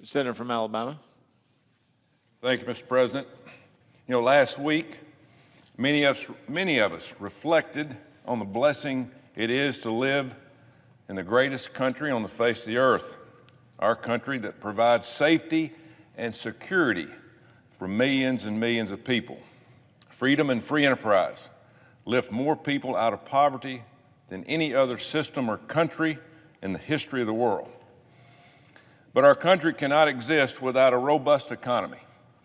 The senator from Alabama. Thank you, Mr. President. You know, last week, many of us reflected on the blessing it is to live in the greatest country on the face of the earth, our country that provides safety and security for millions and millions of people. Freedom and free enterprise lift more people out of poverty than any other system or country in the history of the world. But our country cannot exist without a robust economy.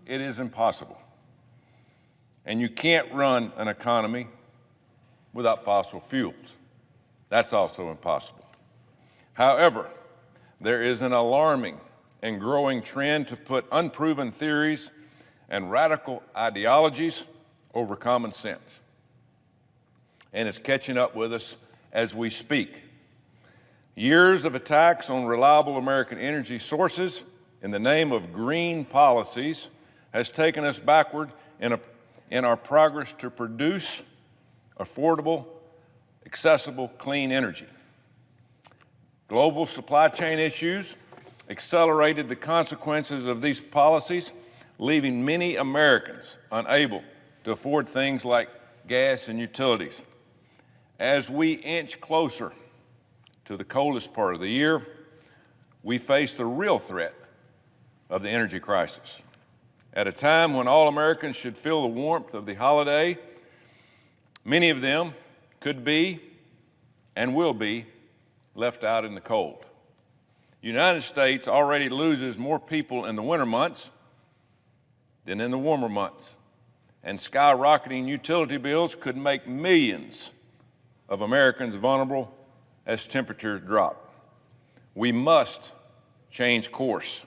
It is impossible. And you can't run an economy without fossil fuels. That's also impossible. However, there is an alarming and growing trend to put unproven theories and radical ideologies over common sense. And it's catching up with us as we speak. Years of attacks on reliable American energy sources in the name of green policies has taken us backward in our progress to produce affordable, accessible, clean energy. Global supply chain issues accelerated the consequences of these policies, leaving many Americans unable to afford things like gas and utilities. As we inch closer to the coldest part of the year, we face the real threat of the energy crisis. At a time when all Americans should feel the warmth of the holiday, many of them could be and will be left out in the cold. The United States already loses more people in the winter months than in the warmer months, and skyrocketing utility bills could make millions of Americans vulnerable as temperatures drop. We must change course.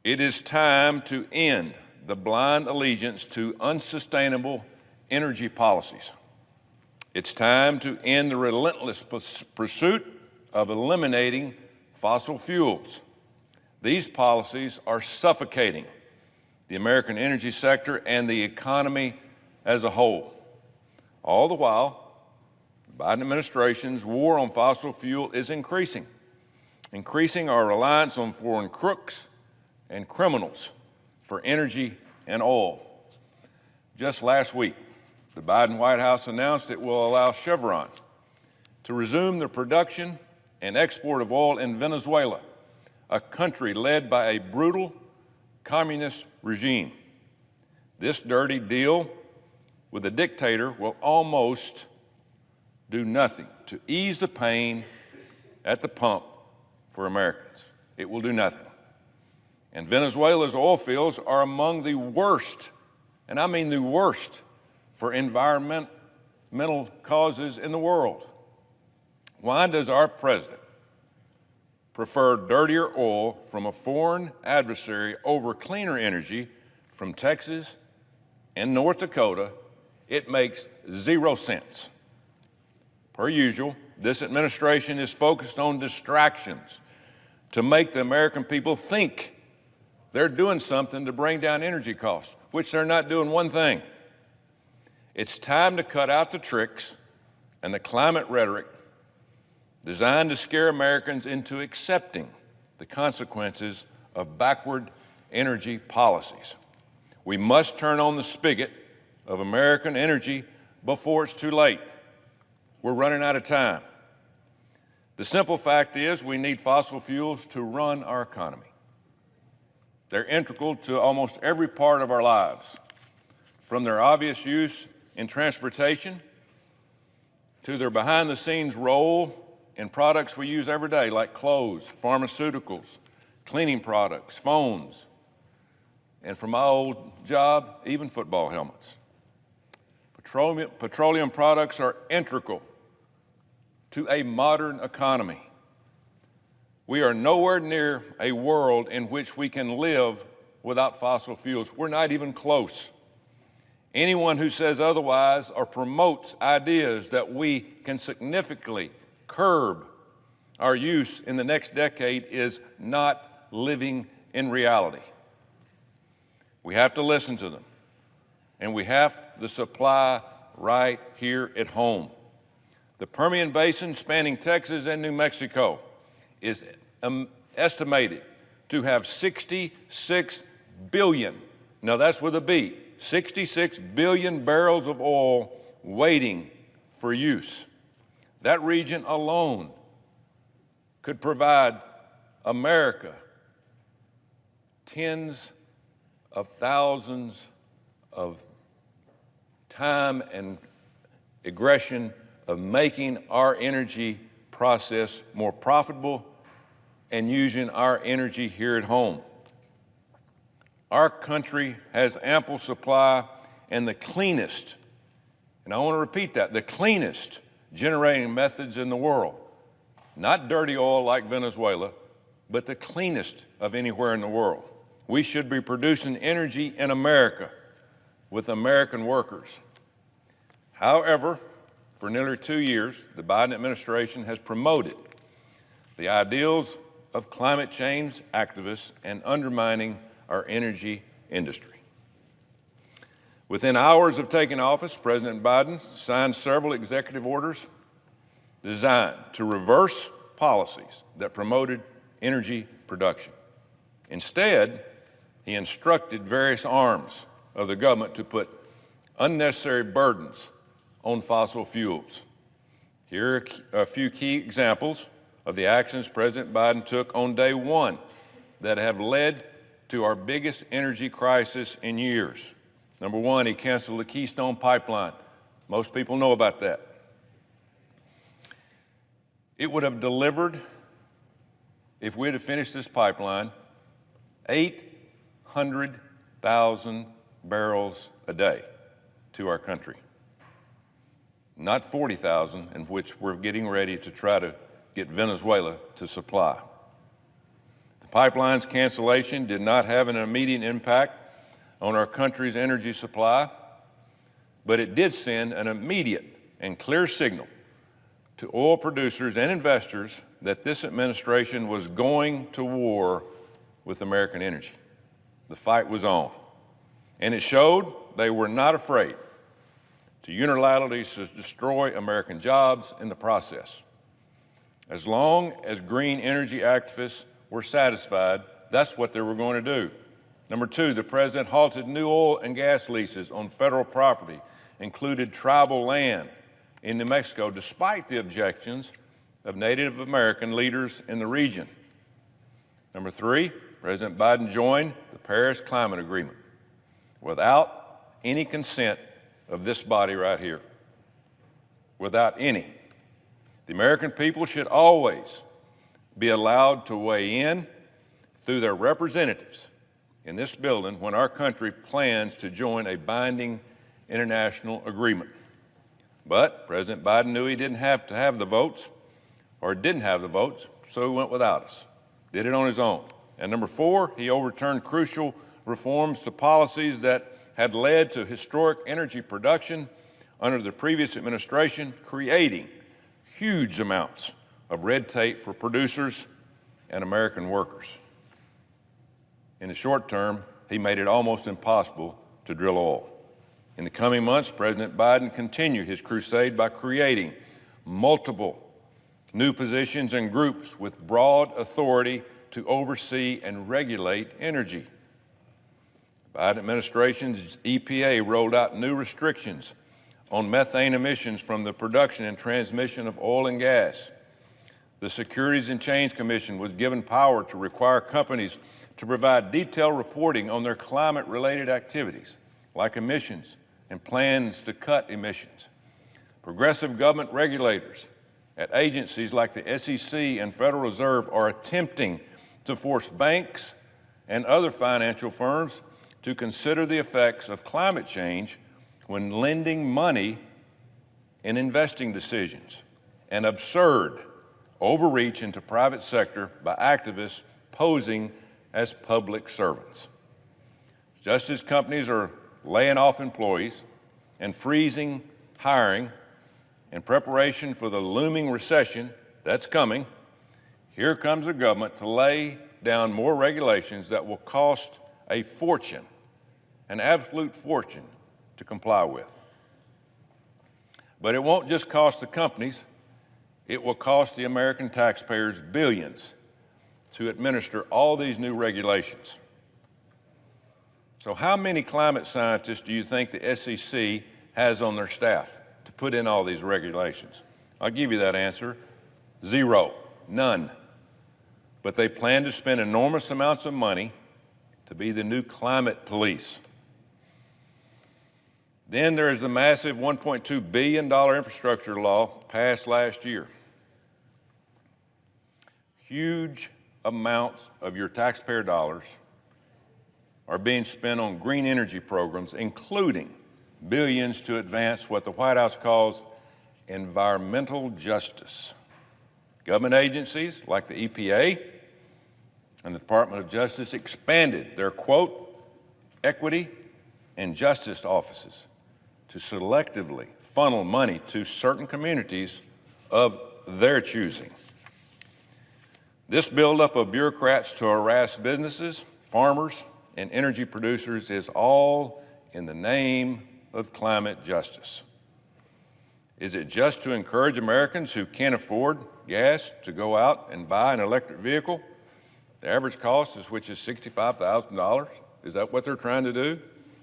It is time to end the blind allegiance to unsustainable energy policies. It's time to end the relentless pursuit of eliminating fossil fuels. These policies are suffocating the American energy sector and the economy as a whole. All the while, the Biden administration's war on fossil fuel is increasing our reliance on foreign crooks and criminals for energy and oil. Just last week, the Biden White House announced it will allow Chevron to resume the production and export of oil in Venezuela, a country led by a brutal communist regime. This dirty deal with a dictator will almost do nothing to ease the pain at the pump for Americans. It will do nothing. And Venezuela's oil fields are among the worst, and I mean the worst, for environmental causes in the world. Why does our president prefer dirtier oil from a foreign adversary over cleaner energy from Texas and North Dakota? It makes zero sense. Per usual, this administration is focused on distractions to make the American people think they're doing something to bring down energy costs, which they're not doing one thing. It's time to cut out the tricks and the climate rhetoric designed to scare Americans into accepting the consequences of backward energy policies. We must turn on the spigot of American energy before it's too late. We're running out of time. The simple fact is we need fossil fuels to run our economy. They're integral to almost every part of our lives, from their obvious use in transportation to their behind-the-scenes role in products we use every day, like clothes, pharmaceuticals, cleaning products, phones, and for my old job, even football helmets. Petroleum products are integral to a modern economy. We are nowhere near a world in which we can live without fossil fuels. We're not even close. Anyone who says otherwise or promotes ideas that we can significantly curb our use in the next decade is not living in reality. We have to listen to them, and we have the supply right here at home. The Permian Basin, spanning Texas and New Mexico, is estimated to have 66 billion, now that's with a B, 66 billion barrels of oil waiting for use. That region alone could provide America tens of thousands of time and aggression of making our energy process more profitable and using our energy here at home. Our country has ample supply and the cleanest, and I want to repeat that, the cleanest generating methods in the world. Not dirty oil like Venezuela, but the cleanest of anywhere in the world. We should be producing energy in America with American workers. However, for nearly 2 years, the Biden administration has promoted the ideals of climate change activists and undermining our energy industry. Within hours of taking office, President Biden signed several executive orders designed to reverse policies that promoted energy production. Instead, he instructed various arms of the government to put unnecessary burdens on fossil fuels. Here are a few key examples of the actions President Biden took on day one that have led to our biggest energy crisis in years. Number one, he canceled the Keystone Pipeline. Most people know about that. It would have delivered, if we had finished this pipeline, 800,000 barrels a day to our country. Not 40,000, in which we're getting ready to try to get Venezuela to supply. The pipeline's cancellation did not have an immediate impact on our country's energy supply, but it did send an immediate and clear signal to oil producers and investors that this administration was going to war with American energy. The fight was on, and it showed they were not afraid to unilaterally destroy American jobs in the process. As long as green energy activists were satisfied, that's what they were going to do. Number two, the president halted new oil and gas leases on federal property, included tribal land in New Mexico, despite the objections of Native American leaders in the region. Number three, President Biden joined the Paris Climate Agreement without any consent of this body right here. Without any. The American people should always be allowed to weigh in through their representatives in this building when our country plans to join a binding international agreement. But President Biden knew he didn't have to have the votes, or didn't have the votes, so he went without us. Did it on his own. And number four, he overturned crucial reforms to policies that had led to historic energy production under the previous administration, creating huge amounts of red tape for producers and American workers. In the short term, he made it almost impossible to drill oil. In the coming months, President Biden continued his crusade by creating multiple new positions and groups with broad authority to oversee and regulate energy. The Biden administration's EPA rolled out new restrictions on methane emissions from the production and transmission of oil and gas. The Securities and Exchange Commission was given power to require companies to provide detailed reporting on their climate-related activities, like emissions and plans to cut emissions. Progressive government regulators at agencies like the SEC and Federal Reserve are attempting to force banks and other financial firms to consider the effects of climate change when lending money in investing decisions, an absurd overreach into private sector by activists posing as public servants. Just as companies are laying off employees and freezing hiring in preparation for the looming recession that's coming, here comes a government to lay down more regulations that will cost a fortune, an absolute fortune, to comply with. But it won't just cost the companies, it will cost the American taxpayers billions to administer all these new regulations. So how many climate scientists do you think the SEC has on their staff to put in all these regulations? I'll give you that answer. 0, none. But they plan to spend enormous amounts of money to be the new climate police. Then there is the massive $1.2 billion infrastructure law passed last year. Huge amounts of your taxpayer dollars are being spent on green energy programs, including billions to advance what the White House calls environmental justice. Government agencies like the EPA and the Department of Justice expanded their, quote, equity and justice offices to selectively funnel money to certain communities of their choosing. This buildup of bureaucrats to harass businesses, farmers, and energy producers is all in the name of climate justice. Is it just to encourage Americans who can't afford gas to go out and buy an electric vehicle? The average cost is which is $65,000. Is that what they're trying to do?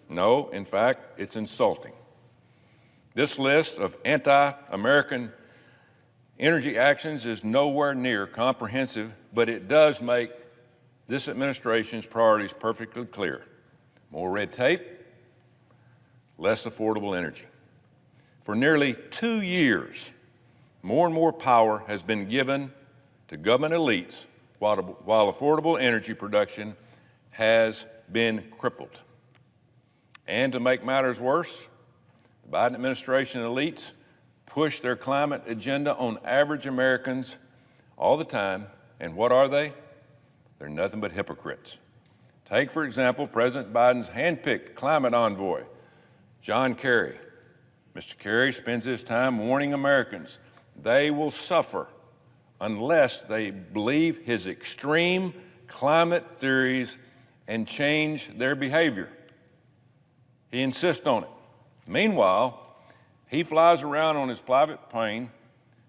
No, in fact, it's insulting. This list of anti-American energy actions is nowhere near comprehensive, but it does make this administration's priorities perfectly clear. More red tape, less affordable energy. For nearly 2 years, more and more power has been given to government elites while affordable energy production has been crippled. And to make matters worse, the Biden administration elites push their climate agenda on average Americans all the time. And what are they? They're nothing but hypocrites. Take, for example, President Biden's handpicked climate envoy, John Kerry. Mr. Kerry spends his time warning Americans they will suffer unless they believe his extreme climate theories and change their behavior. He insists on it. Meanwhile, he flies around on his private plane,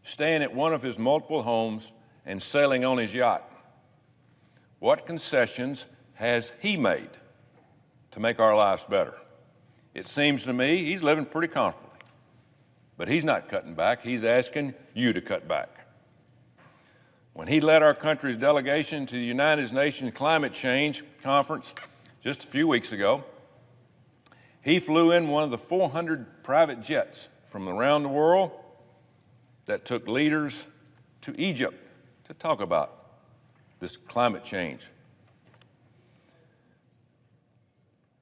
staying at one of his multiple homes and sailing on his yacht. What concessions has he made to make our lives better? It seems to me he's living pretty comfortably. But he's not cutting back. He's asking you to cut back. When he led our country's delegation to the United Nations Climate Change Conference just a few weeks ago, he flew in one of the 400 private jets from around the world that took leaders to Egypt to talk about this climate change.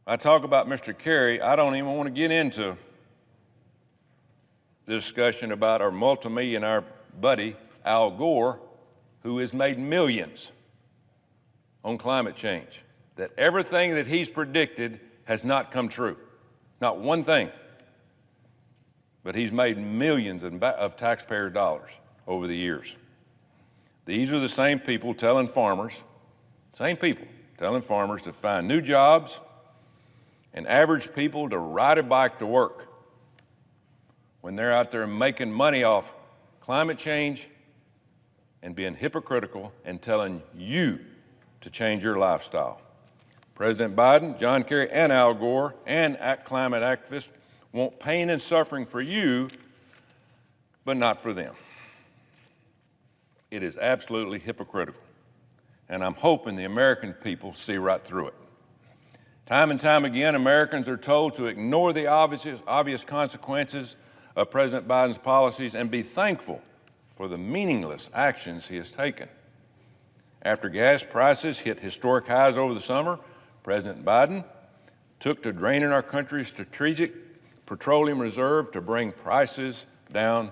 I talk about Mr. Kerry, I don't even want to get into the discussion about our multimillionaire buddy, Al Gore, who has made millions on climate change, that everything that he's predicted has not come true. Not one thing. But he's made millions of taxpayer dollars over the years. These are the same people telling farmers to find new jobs and average people to ride a bike to work when they're out there making money off climate change and being hypocritical and telling you to change your lifestyle. President Biden, John Kerry, and Al Gore, and climate activists want pain and suffering for you, but not for them. It is absolutely hypocritical, and I'm hoping the American people see right through it. Time and time again, Americans are told to ignore the obvious consequences of President Biden's policies and be thankful for the meaningless actions he has taken. After gas prices hit historic highs over the summer, President Biden took to draining our country's strategic petroleum reserve to bring prices down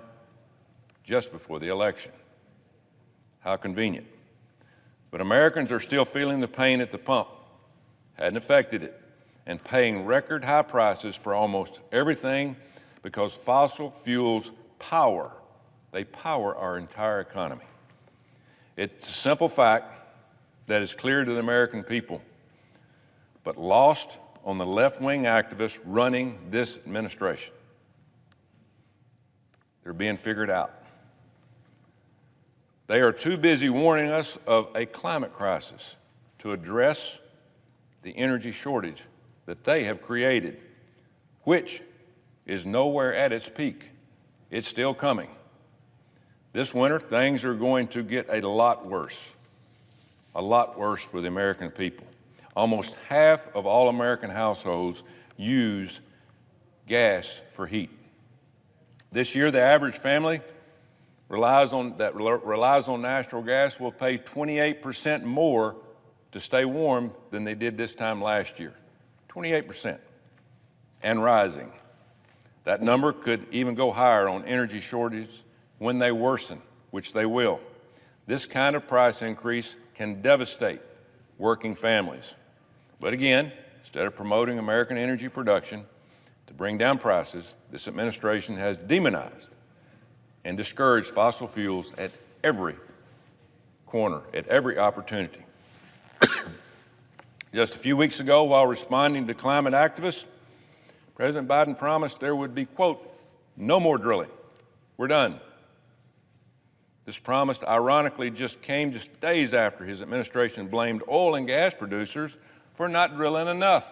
just before the election. How convenient. But Americans are still feeling the pain at the pump. Hadn't affected it, and paying record high prices for almost everything because fossil fuels power our entire economy. It's a simple fact that is clear to the American people, but lost on the left-wing activists running this administration. They're being figured out. They are too busy warning us of a climate crisis to address the energy shortage that they have created, which is nowhere at its peak. It's still coming. This winter, things are going to get a lot worse for the American people. Almost half of all American households use gas for heat. This year, the average family relies on natural gas will pay 28% more to stay warm than they did this time last year. 28%, and rising. That number could even go higher on energy shortages when they worsen, which they will. This kind of price increase can devastate working families. But again, instead of promoting American energy production to bring down prices, this administration has demonized and discouraged fossil fuels at every corner, at every opportunity. Just a few weeks ago, while responding to climate activists, President Biden promised there would be, quote, no more drilling. We're done. This promise, ironically, came just days after his administration blamed oil and gas producers for not drilling enough.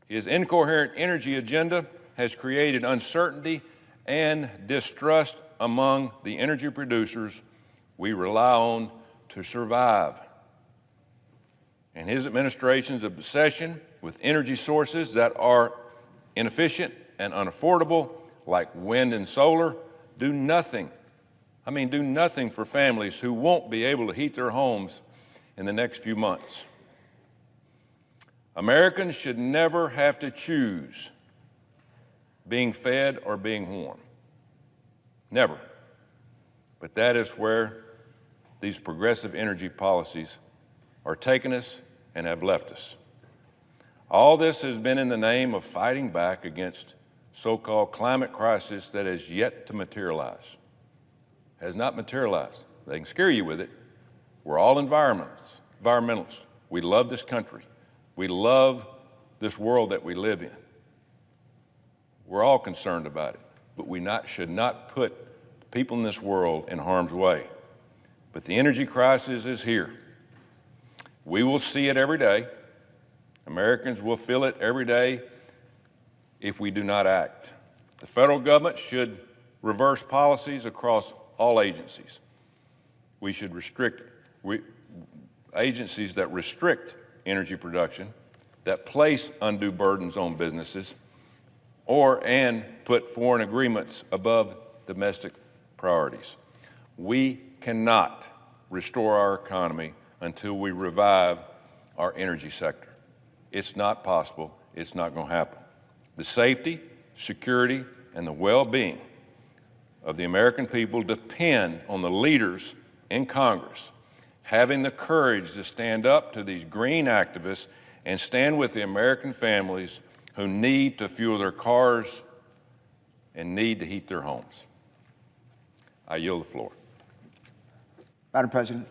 His incoherent energy agenda has created uncertainty and distrust among the energy producers we rely on to survive. And his administration's obsession with energy sources that are inefficient and unaffordable, like wind and solar, do nothing for families who won't be able to heat their homes in the next few months. Americans should never have to choose being fed or being warm. Never. But that is where these progressive energy policies are taking us and have left us. All this has been in the name of fighting back against so-called climate crisis that has yet to materialize. Has not materialized. They can scare you with it. We're all environmentalists. We love this country. We love this world that we live in. We're all concerned about it, but we should not put people in this world in harm's way. But the energy crisis is here. We will see it every day. Americans will feel it every day if we do not act. The federal government should reverse policies across all agencies. We should agencies that restrict energy production, that place undue burdens on businesses, and put foreign agreements above domestic priorities. We cannot restore our economy until we revive our energy sector. It's not possible. It's not going to happen. The safety, security, and the well-being of the American people depend on the leaders in Congress having the courage to stand up to these green activists and stand with the American families who need to fuel their cars and need to heat their homes. I yield the floor. Madam President.